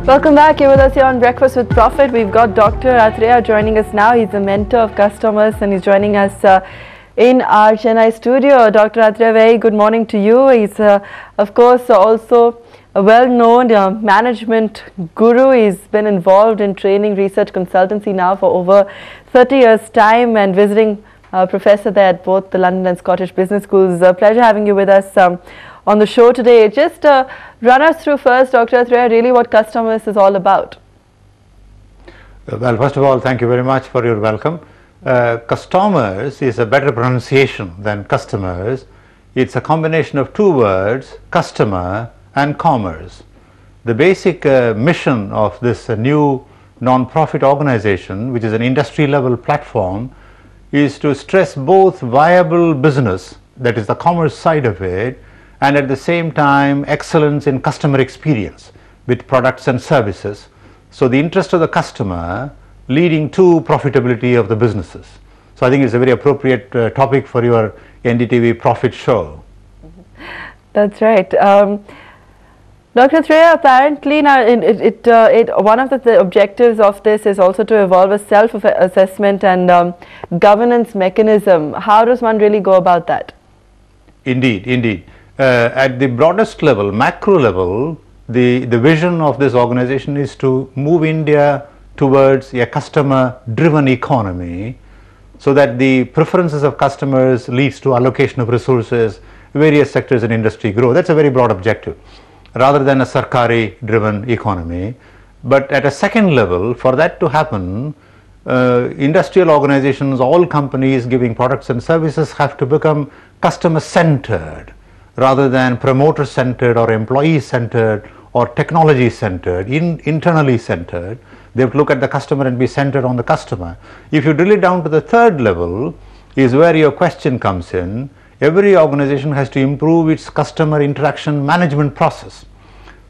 Welcome back. You're with us here on Breakfast with Profit. We've got Dr. Atreya joining us now. He's a mentor of Custommerce and he's joining us in our Chennai studio. Dr. Atreya, very good morning to you. He's of course also a well-known management guru. He's been involved in training research consultancy now for over 30 years time and visiting professor there at both the London and Scottish business schools. A pleasure having you with us on the show today. Just run us through first, Dr. Atreya, really what Custommerce is all about. Well, first of all, thank you very much for your welcome. Custommerce is a better pronunciation than customers. It's a combination of two words, customer and commerce. The basic mission of this new non-profit organization, which is an industry level platform, is to stress both viable business, that is the commerce side of it, and at the same time excellence in customer experience with products and services. So the interest of the customer leading to profitability of the businesses. So I think it's a very appropriate topic for your NDTV profit show. That's right. Dr. Atreya, apparently now one of the objectives of this is also to evolve a self-assessment and governance mechanism. How does one really go about that? Indeed, indeed. At the broadest level, macro level, the vision of this organization is to move India towards a customer driven economy so that the preferences of customers leads to allocation of resources, various sectors in industry grow. That's a very broad objective rather than a Sarkari driven economy. But at a second level, for that to happen, industrial organizations, all companies giving products and services have to become customer centered rather than promoter centered or employee centered or technology centered, internally centered. They have to look at the customer and be centered on the customer. If you drill it down to the third level is where your question comes in. Every organization has to improve its customer interaction management process.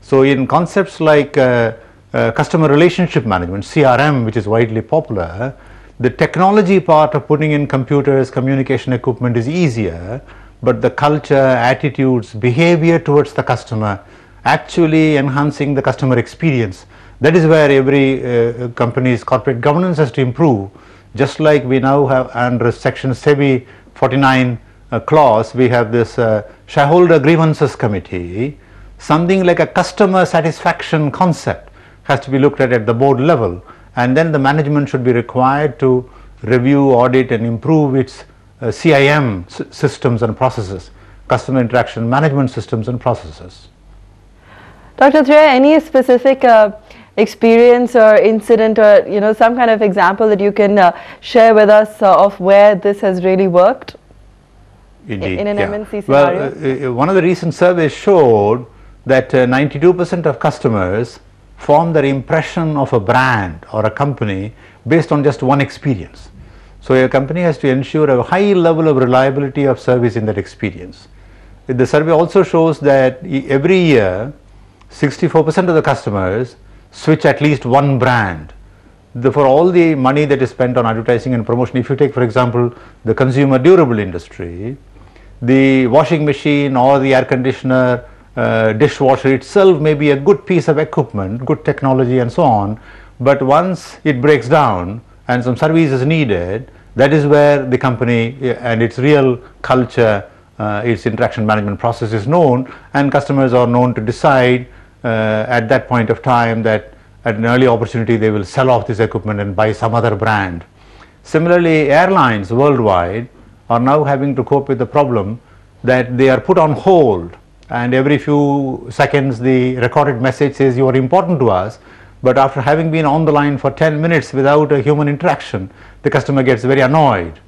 So in concepts like customer relationship management, CRM, which is widely popular, the technology part of putting in computers, communication equipment is easier, but the culture, attitudes, behavior towards the customer, actually enhancing the customer experience, that is where every company's corporate governance has to improve. Just like we now have under section SEBI 49 clause, we have this shareholder grievances committee. Something like a customer satisfaction concept has to be looked at the board level, and then the management should be required to review, audit and improve its CIM systems and processes, customer interaction management systems and processes. Dr. Atreya, any specific experience or incident or some kind of example that you can share with us of where this has really worked? Indeed, in an yeah. MNC scenario? Well, one of the recent surveys showed that 92% of customers form their impression of a brand or a company based on just one experience. So a company has to ensure a high level of reliability of service in that experience. The survey also shows that every year 64% of the customers switch at least one brand. For all the money that is spent on advertising and promotion, if you take for example the consumer durable industry, the washing machine or the air conditioner, dishwasher itself may be a good piece of equipment, good technology and so on, but once it breaks down and some service is needed, that is where the company and its real culture, its interaction management process is known, and customers are known to decide at that point of time that at an early opportunity they will sell off this equipment and buy some other brand. Similarly, airlines worldwide are now having to cope with the problem that they are put on hold, and every few seconds the recorded message says you are important to us, but after having been on the line for 10 minutes without a human interaction, the customer gets very annoyed.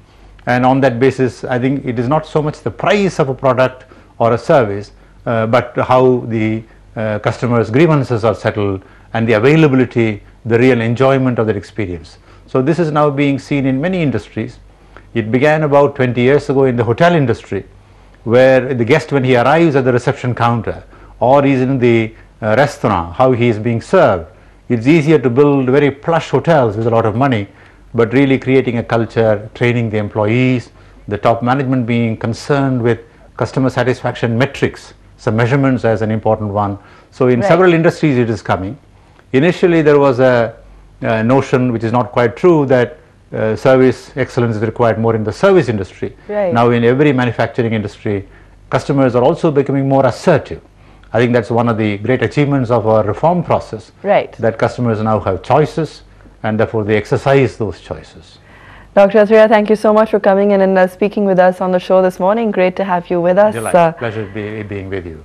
And on that basis, I think it is not so much the price of a product or a service, but how the customers' grievances are settled and the availability, the real enjoyment of that experience. So this is now being seen in many industries. It began about 20 years ago in the hotel industry, where the guest, when he arrives at the reception counter or is in the restaurant, how he is being served. It's easier to build very plush hotels with a lot of money, but really creating a culture, training the employees, the top management being concerned with customer satisfaction metrics, some measurements as an important one. So in several industries it is coming. Initially there was a notion which is not quite true that service excellence is required more in the service industry. Right. Now in every manufacturing industry, customers are also becoming more assertive. I think that's one of the great achievements of our reform process. Right. That customers now have choices and therefore they exercise those choices. Dr. Athreya, thank you so much for coming in and speaking with us on the show this morning. Great to have you with us. Pleasure being with you.